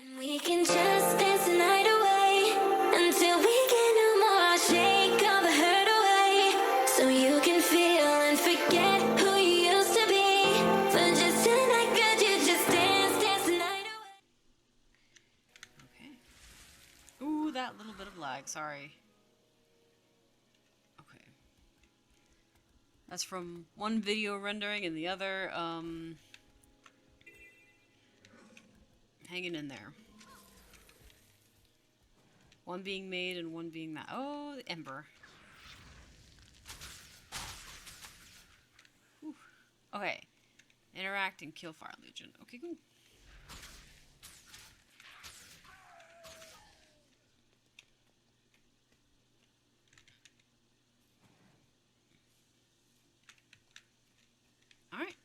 And we can just dance the night away until we get no more. I'll shake all the hurt away so you can feel and forget who you used to be. For just tonight, could you just dance the night away? Okay. Ooh, that little bit of lag, sorry. Okay. That's from one video rendering and the other, hanging in there. One being made and one being that. Oh, the Ember. Whew. Okay. Interact and kill Fire Legion. Okay, cool. Alright.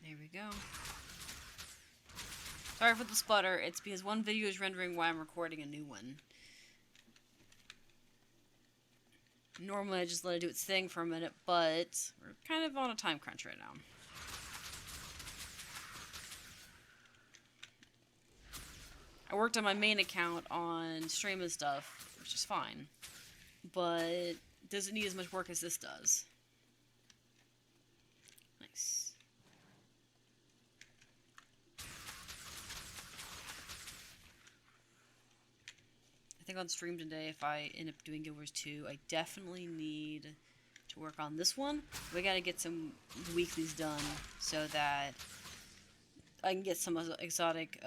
There we go. Sorry for the sputter, it's because one video is rendering while I'm recording a new one. Normally I just let it do its thing for a minute, but we're kind of on a time crunch right now. I worked on my main account on stream and stuff, which is fine. But it doesn't need as much work as this does. Nice. I think on stream today, if I end up doing Guild Wars 2, I definitely need to work on this one. We gotta get some weeklies done so that I can get some exotic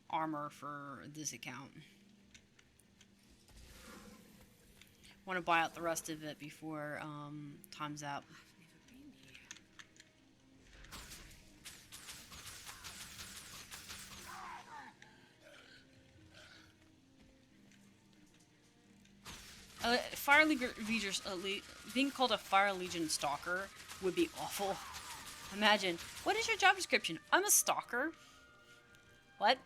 armor for this account. Want to buy out the rest of it before time's out. Fire Legion, being called a Fire Legion stalker would be awful. Imagine, what is your job description? I'm a stalker. What?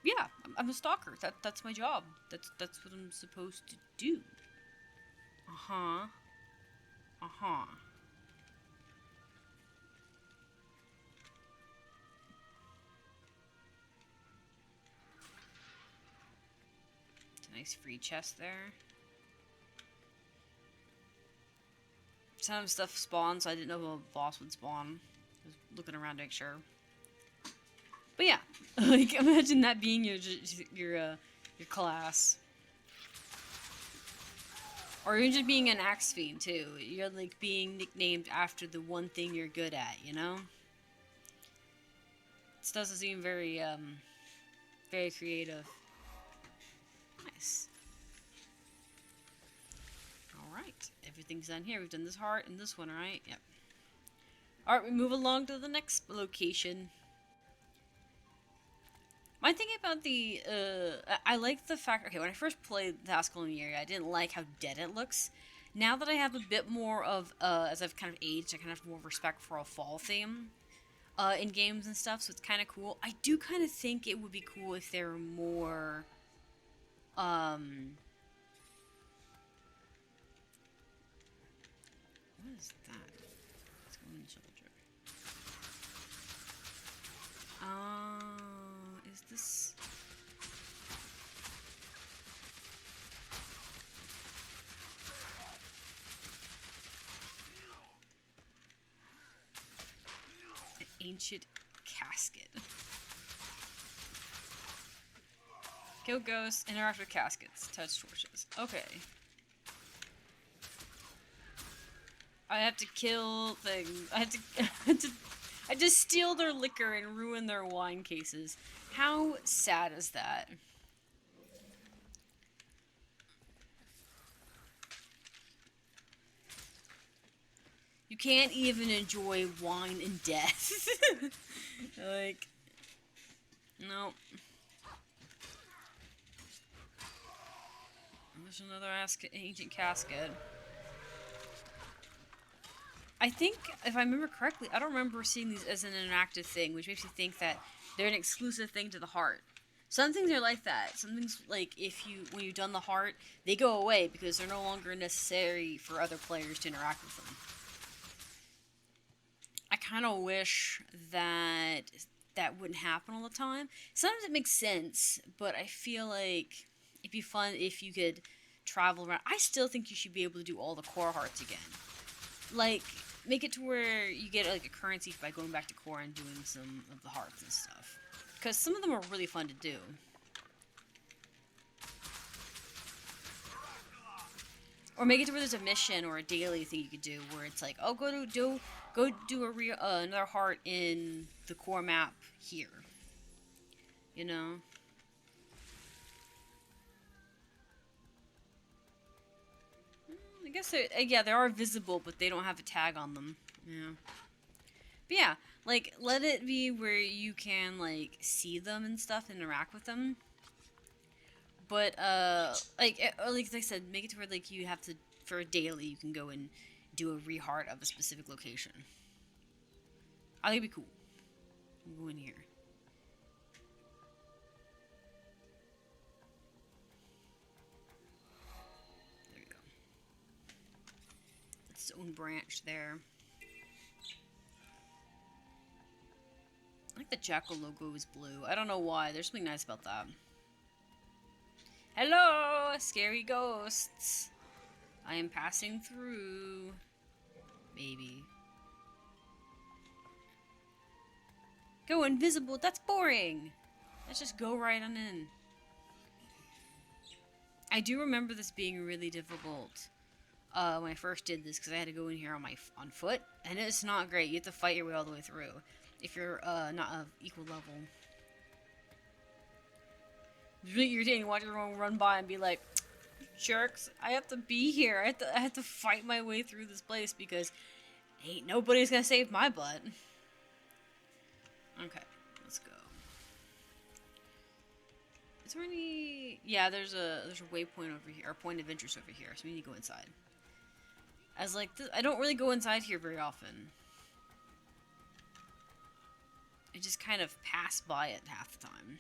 Yeah, I'm a stalker. That's my job. That's what I'm supposed to do. Uh-huh. Uh-huh. It's a nice free chest there. Some stuff spawns, so I didn't know if a boss would spawn. I was looking around to make sure. But yeah, like imagine that being your class. Or even just being an axe fiend too. You're like being nicknamed after the one thing you're good at, you know? This doesn't seem very very creative. Nice. Alright, everything's done here. We've done this heart and this one, right? Yep. Alright, we move along to the next location. My thing about the, I like the fact, okay, when I first played the Ascalon area, I didn't like how dead it looks. Now that I have a bit more of, as I've kind of aged, I kind of have more respect for a fall theme, in games and stuff, so it's kind of cool. I do kind of think it would be cool if there were more, what is that? Let's go in soldier. Is this... An ancient casket. Kill ghosts, interact with caskets, touch torches. Okay. I have to kill things. I have to steal their liquor and ruin their wine cases. How sad is that? You can't even enjoy wine and death. Like, no. There's another ancient casket. I think, if I remember correctly, I don't remember seeing these as an interactive thing, which makes me think that they're an exclusive thing to the heart. Some things are like that. Some things, like, when you've done the heart, they go away because they're no longer necessary for other players to interact with them. I kind of wish that that wouldn't happen all the time. Sometimes it makes sense, but I feel like it'd be fun if you could travel around. I still think you should be able to do all the core hearts again. Like, make it to where you get, like, a currency by going back to core and doing some of the hearts and stuff. Because some of them are really fun to do. Or make it to where there's a mission or a daily thing you could do where it's like, oh, go do another heart in the core map here. You know? I guess yeah, they are visible, but they don't have a tag on them. Yeah. But yeah, like, let it be where you can, like, see them and stuff, interact with them. But, like I said, make it to where, like, you have to, for a daily, you can go and do a re-heart of a specific location. I think it'd be cool. We'll go in here. There we go. Its own branch there. I like the Jackal logo is blue. I don't know why. There's something nice about that. Hello, scary ghosts. I am passing through. Maybe. Go invisible. That's boring. Let's just go right on in. I do remember this being really difficult when I first did this because I had to go in here on foot, and it's not great. You have to fight your way all the way through if you're not of equal level. It's really irritating watching everyone run by and be like, jerks, I have to be here. I have to fight my way through this place because ain't nobody's gonna save my butt. Okay, let's go. Is there any... Yeah, there's a waypoint over here, or point of interest over here, so we need to go inside. As like, I don't really go inside here very often. I just kind of pass by it half the time.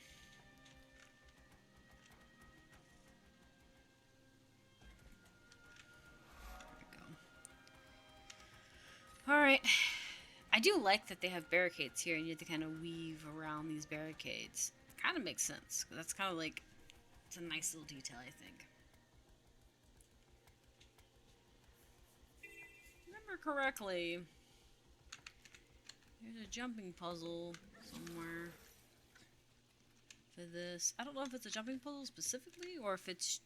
Alright. I do like that they have barricades here and you have to kind of weave around these barricades. Kind of makes sense. That's kind of like, it's a nice little detail, I think. Remember correctly, there's a jumping puzzle somewhere for this. I don't know if it's a jumping puzzle specifically or if it's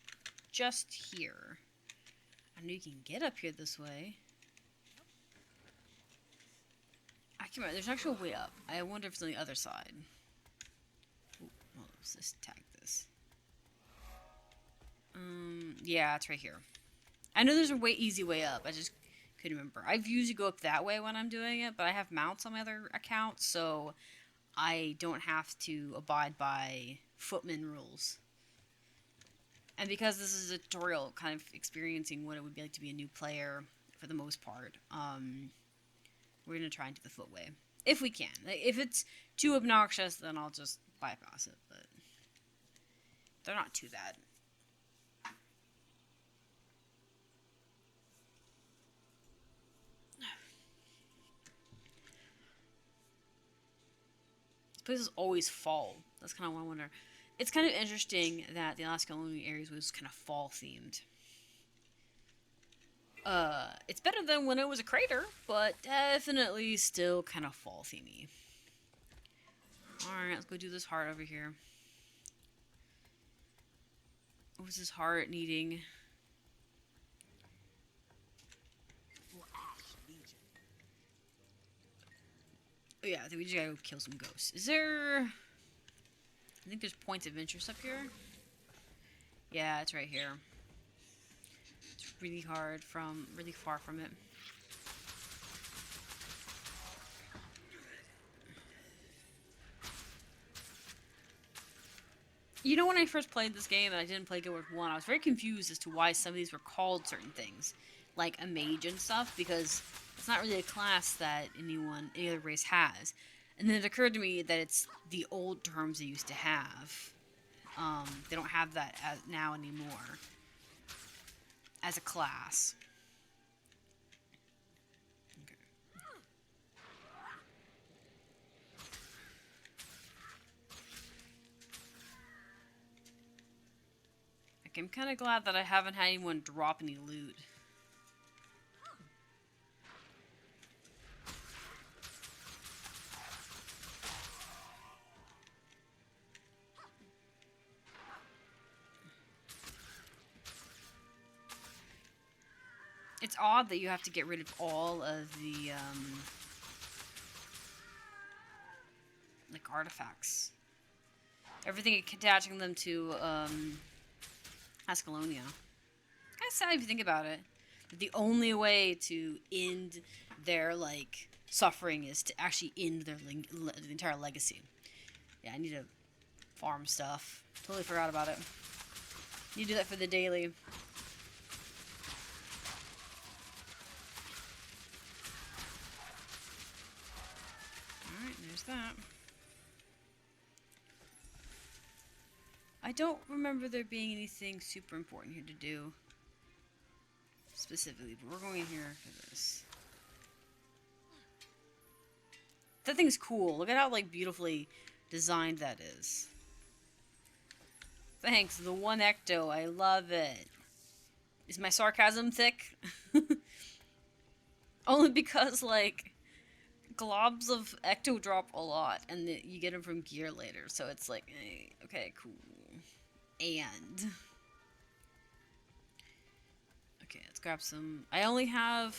just here. I know you can get up here this way. I can't remember. There's actually a way up. I wonder if it's on the other side. Ooh, well, let's just tag this. Yeah, it's right here. I know there's a easy way up. I just couldn't remember. I've usually go up that way when I'm doing it, but I have mounts on my other account, so I don't have to abide by footman rules. And because this is a tutorial, kind of experiencing what it would be like to be a new player for the most part, we're going to try and do the footway. If we can. If it's too obnoxious, then I'll just bypass it, but they're not too bad. Places always fall. That's kind of what I wonder. It's kind of interesting that the Alaska Lonely Areas was kind of fall themed. It's better than when it was a crater, but definitely still kind of fall themey. Alright, let's go do this heart over here. What was this heart needing? Oh yeah, I think we just gotta go kill some ghosts. Is there... I think there's points of interest up here. Yeah, it's right here. It's really far from it. You know, when I first played this game and I didn't play Guild Wars 1, I was very confused as to why some of these were called certain things. Like a mage and stuff, because it's not really a class that any other race has. And then it occurred to me that it's the old terms they used to have. They don't have that now anymore as a class. Okay. Okay, I'm kind of glad that I haven't had anyone drop any loot. It's odd that you have to get rid of all of the, like, artifacts. Everything attaching them to, Ascalonia. Kind of sad if you think about it. The only way to end their, like, suffering is to actually end their the entire legacy. Yeah, I need to farm stuff. Totally forgot about it. You do that for the daily. Alright, there's that. I don't remember there being anything super important here to do. Specifically, but we're going in here for this. That thing's cool. Look at how, like, beautifully designed that is. Thanks, the one Ecto. I love it. Is my sarcasm thick? Only because, like, globs of Ecto drop a lot, and you get them from gear later, so it's like, okay, cool. And... okay, let's grab some... I only have...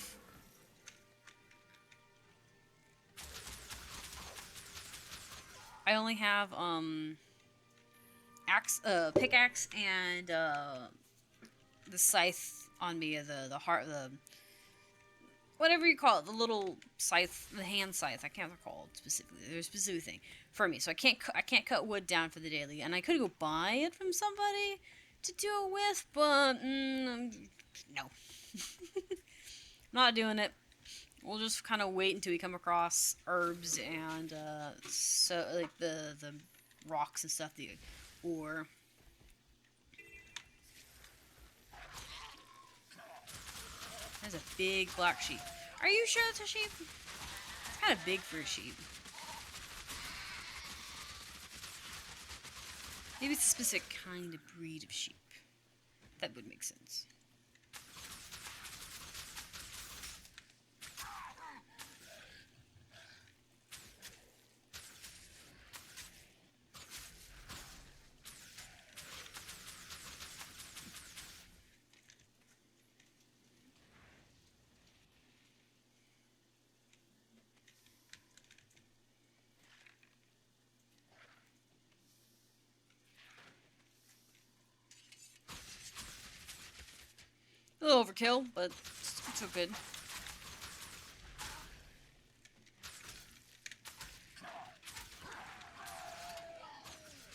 pickaxe and, the scythe on me, whatever you call it, the little scythe, the hand scythe, I can't recall it specifically, there's a specific thing for me, so I can't cut wood down for the daily, and I could go buy it from somebody to do it with, but, no. Not doing it. We'll just kind of wait until we come across herbs and, so, like, the rocks and stuff, the ore. There's a big black sheep. Are you sure it's a sheep? It's kind of big for a sheep. Maybe it's a specific kind of breed of sheep. That would make sense. A little overkill, but it's so good.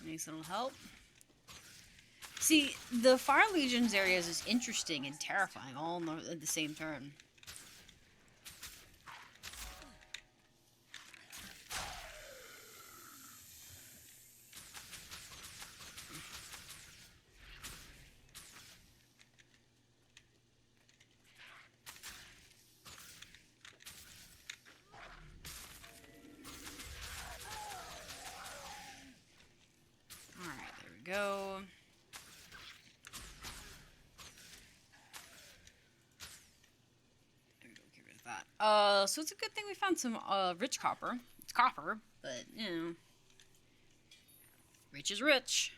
Nice little help. See, the Fire Legions areas is interesting and terrifying all at the same turn. Go. There we go, get rid of that. So it's a good thing we found some, rich copper. It's copper, but, you know. Rich is rich.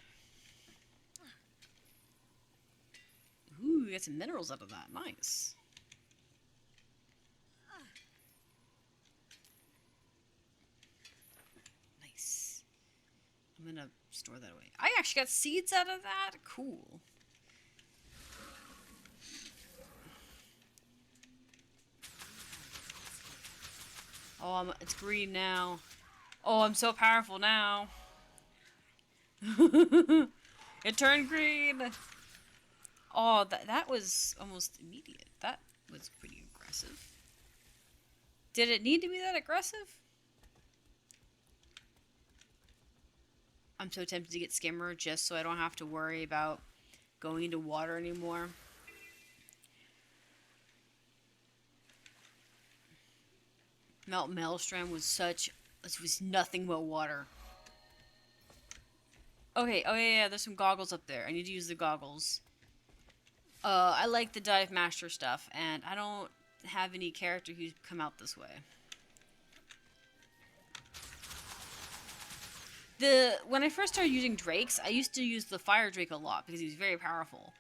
Ooh, we got some minerals out of that. Nice. Nice. I'm gonna store that away. I actually got seeds out of that? Cool. Oh, it's green now. Oh, I'm so powerful now. It turned green. Oh, that was almost immediate. That was pretty aggressive. Did it need to be that aggressive? I'm so tempted to get Skimmer just so I don't have to worry about going into water anymore. Melt Maelstrom was nothing but water. Okay, oh yeah, there's some goggles up there. I need to use the goggles. I like the Dive Master stuff, and I don't have any character who's come out this way. When I first started using Drakes, I used to use the Fire Drake a lot because he was very powerful.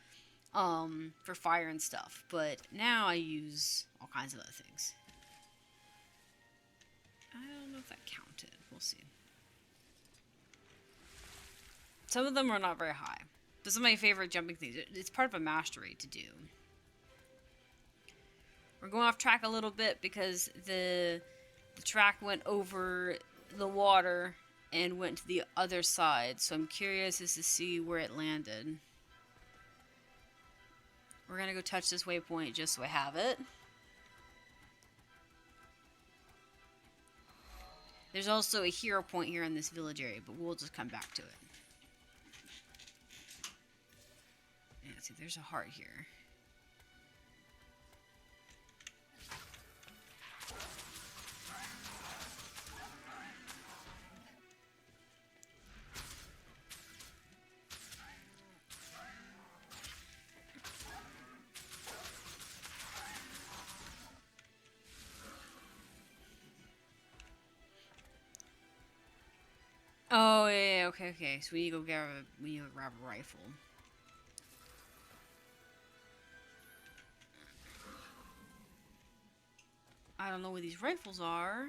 For fire and stuff. But now I use all kinds of other things. I don't know if that counted. We'll see. Some of them are not very high. This is my favorite jumping things. It's part of a mastery to do. We're going off track a little bit because the track went over the water and went to the other side. So I'm curious as to see where it landed. We're going to go touch this waypoint just so I have it. There's also a hero point here in this village area, but we'll just come back to it. Yeah, see, there's a heart here. Oh, yeah, okay. So we need to go grab a rifle. I don't know where these rifles are.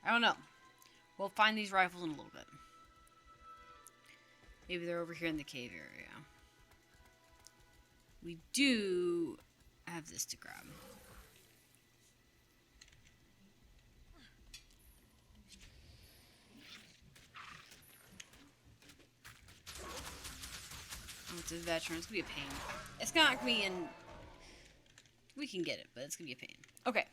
I don't know. We'll find these rifles in a little bit. Maybe they're over here in the cave area. We do have this to grab. Oh, it's a veteran. It's gonna be a pain. It's not gonna be in. We can get it, but it's gonna be a pain. Okay.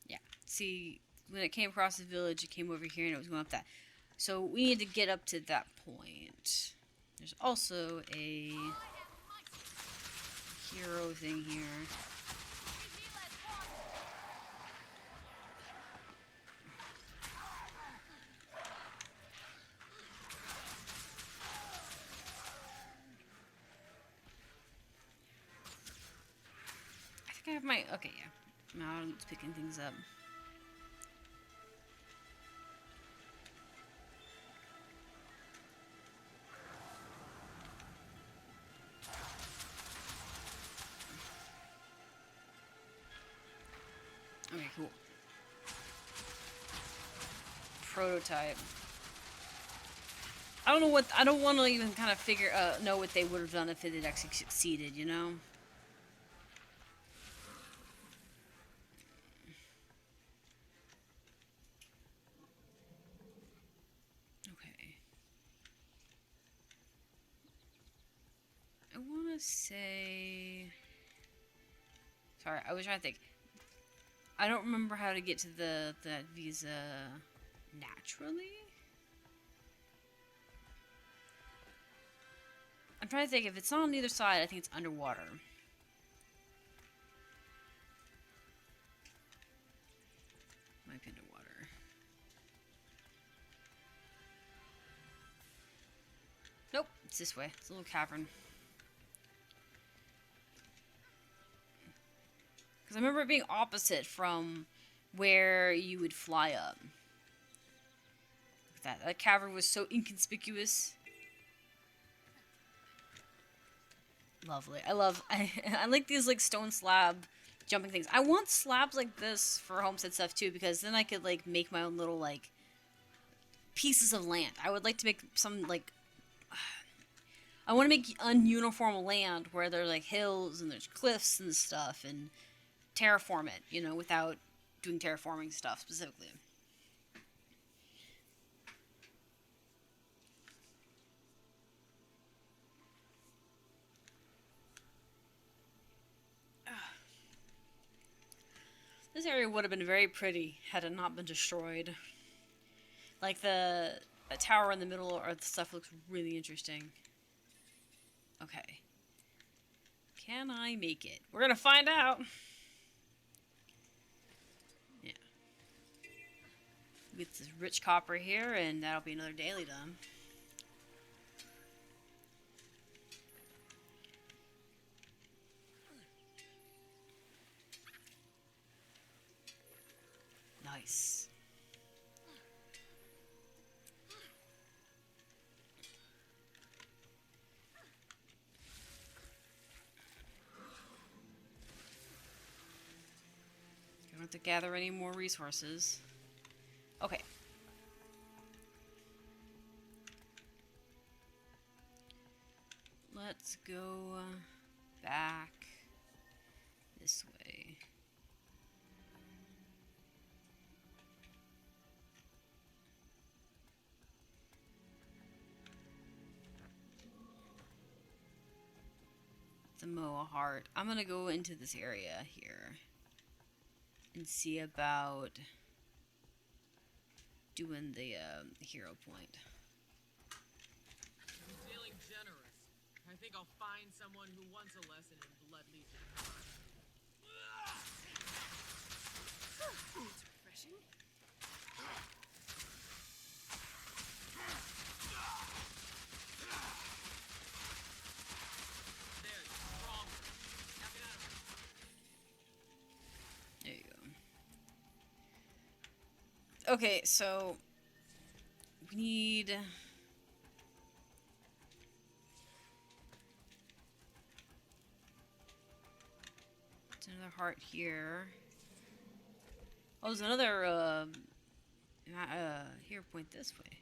Yeah. See, when it came across the village, it came over here and it was going up that. So we need to get up to that point. There's also a hero thing here. I think I have my... Okay, yeah. Now I'm just picking things up. Okay, cool. Prototype. I don't know what... I don't want to even kind of know what they would have done if it had actually succeeded, you know? Okay. I want to say... Sorry, I was trying to think. I don't remember how to get to that visa naturally. I'm trying to think. If it's not on either side, I think it's underwater. Might be underwater. Nope, it's this way. It's a little cavern. Because I remember it being opposite from where you would fly up. Look at that. That cavern was so inconspicuous. Lovely. I like these like stone slab jumping things. I want slabs like this for homestead stuff too, because then I could like make my own little like pieces of land. I would like to make some like I want to make ununiform land where there's like hills and there's cliffs and stuff and terraform it, you know, without doing terraforming stuff specifically. This area would have been very pretty had it not been destroyed. Like the tower in the middle or the stuff looks really interesting. Okay. Can I make it? We're gonna find out. Yeah. Get this rich copper here, and that'll be another daily done. Nice. Don't have to gather any more resources. Okay. Let's go back this way. The Moa Heart. I'm gonna go into this area here and see about doing the hero point. I'm feeling generous. I think I'll find someone who wants a lesson in blood legion. It's refreshing. There, stronger. Knock it out. There you go. Okay, so we need another heart here. Oh, there's another hero point this way.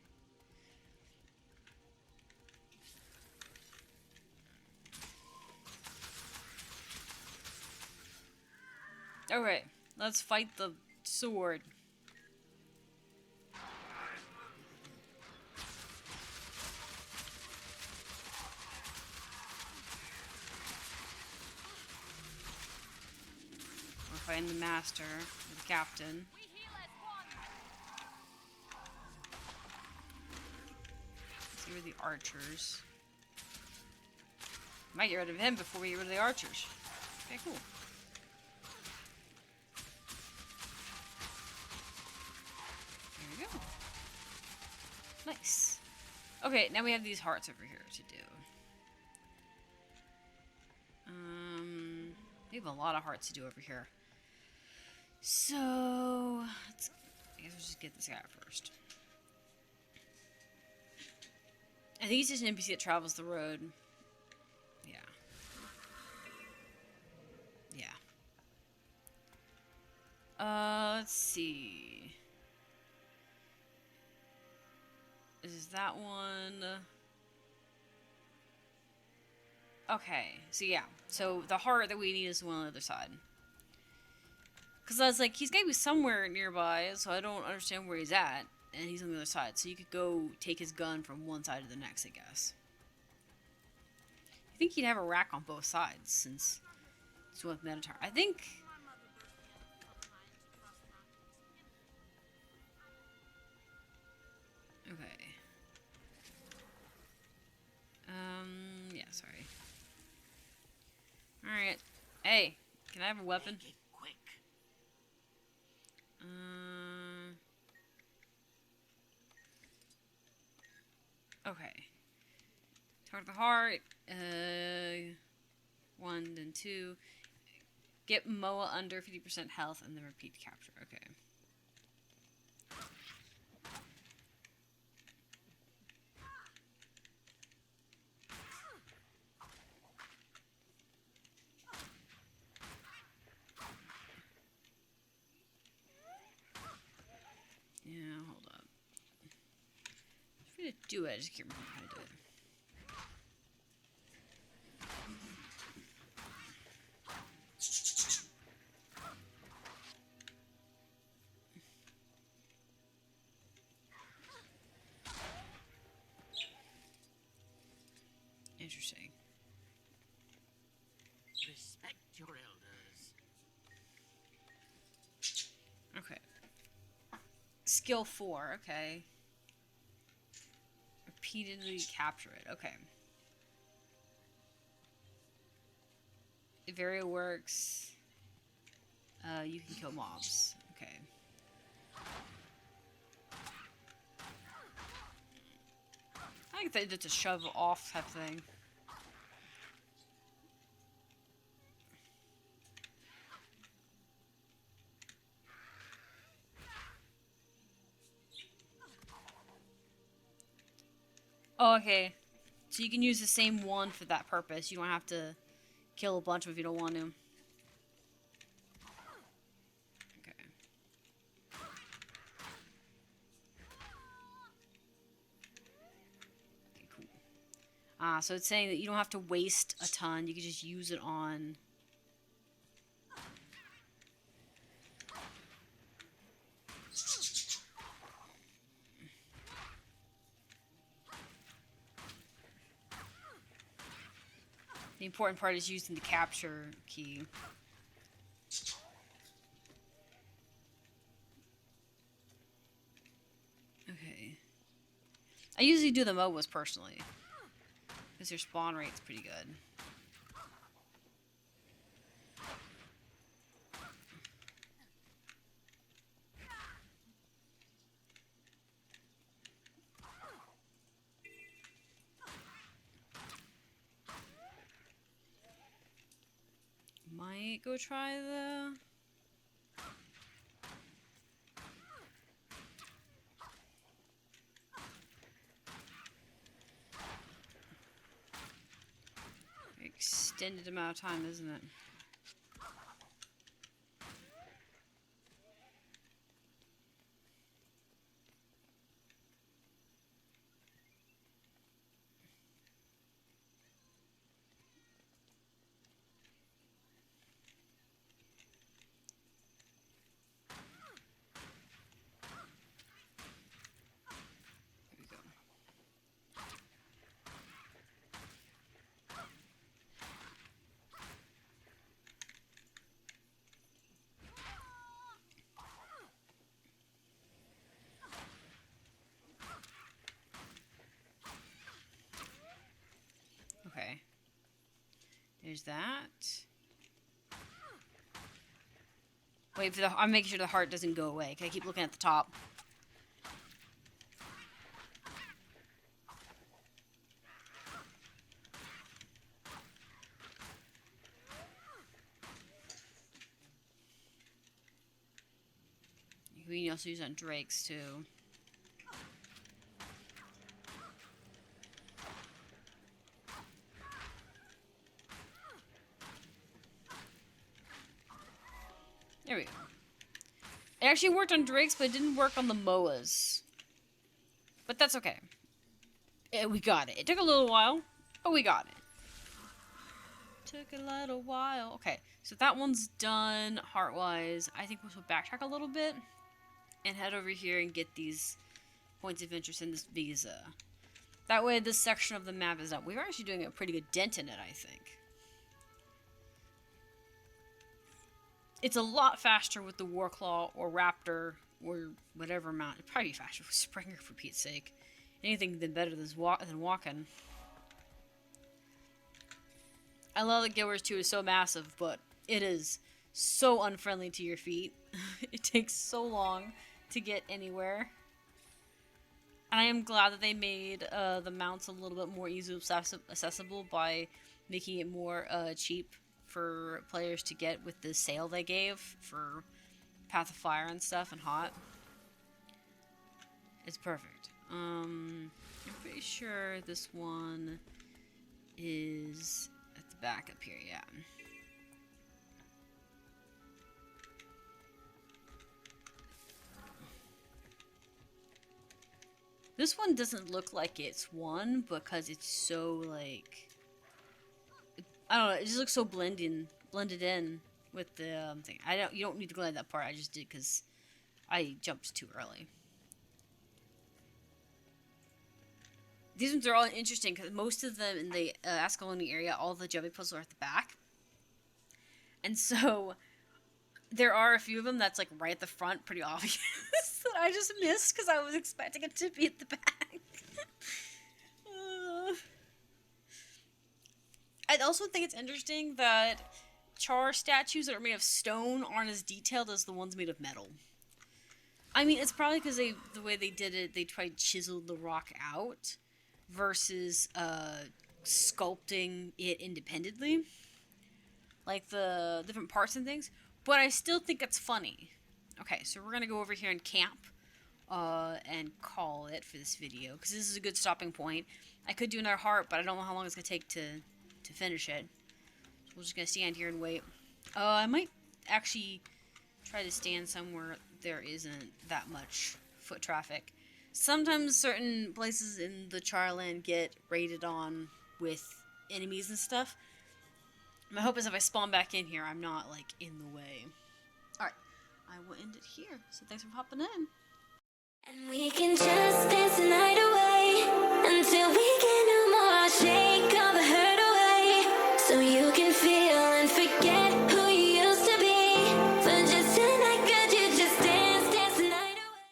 Alright, let's fight the sword. We're fighting the master, the captain. See where the archers. Might get rid of him before we get rid of the archers. Okay, cool. There we go. Nice. Okay, now we have these hearts over here to do. We have a lot of hearts to do over here. So, I guess we'll just get this guy first. I think he's just an NPC that travels the road. Yeah. Yeah. Let's see. Is that one? Okay, so yeah. So the heart that we need is the one on the other side. Because I was like, he's got to be somewhere nearby, so I don't understand where he's at. And he's on the other side, so you could go take his gun from one side to the next, I guess. I think he'd have a rack on both sides, since it's with Minotaur. I think... Okay. Yeah, sorry. Alright. Hey, can I have a weapon? Make it quick. Okay. Target the heart. 1, then 2. Get Moa under 50% health and then repeat capture. Okay. Yeah, hold up. I'm trying to do it, I just can't remember how to do it. Interesting. Respect your elders. Okay. Skill 4, okay. Repeatedly capture it, okay. It very works. You can kill mobs, okay. I think that's a shove off type thing. Oh, okay. So you can use the same one for that purpose. You don't have to kill a bunch if you don't want to. Okay. Okay, cool. So it's saying that you don't have to waste a ton. You can just use it on... The important part is using the capture key. Okay. I usually do the MOBAs personally, because their spawn rate's pretty good. Might go try the... Extended amount of time, isn't it? There we go. Okay. There's that. Wait for the... I'm making sure the heart doesn't go away. Can I keep looking at the top? We can also use on Drakes too. There we go. It actually worked on Drakes, but it didn't work on the MOAs. But that's okay. Yeah, we got it. It took a little while, but we got it. Took a little while. Okay, so that one's done heart-wise. I think we'll backtrack a little bit and head over here and get these points of interest in this visa. That way this section of the map is up. We're actually doing a pretty good dent in it, I think. It's a lot faster with the Warclaw or Raptor or whatever mount. It'd probably be faster with Springer, for Pete's sake. Anything than better than walking. I love that Guild Wars 2 is so massive, but it is so unfriendly to your feet. It takes so long to get anywhere. And I am glad that they made the mounts a little bit more easily accessible by making it more cheap for players to get with the sale they gave for Path of Fire and stuff and Hot. It's perfect. I'm pretty sure this one is at the back up here, yeah. This one doesn't look like it's one because it's so, like... I don't know, it just looks so blended in with the thing. You don't need to glide that part, I just did because I jumped too early. these ones are all interesting because most of them in the Ascalon area, all the Joby puzzles are at the back. And so there are a few of them that's like right at the front, pretty obvious, that I just missed because I was expecting it to be at the back. I also think it's interesting that Char statues that are made of stone aren't as detailed as the ones made of metal. I mean, it's probably because the way they did it, they tried to chisel the rock out versus sculpting it independently, like the different parts and things. But I still think it's funny. Okay, so we're gonna go over here and camp, and call it for this video because this is a good stopping point. I could do another heart, but I don't know how long it's gonna take to finish it. So we're just gonna stand here and wait. I might actually try to stand somewhere there isn't that much foot traffic. Sometimes certain places in the Charland get raided on with enemies and stuff. My hope is if I spawn back in here, I'm not, like, in the way. Alright, I will end it here. So thanks for popping in. And we can just dance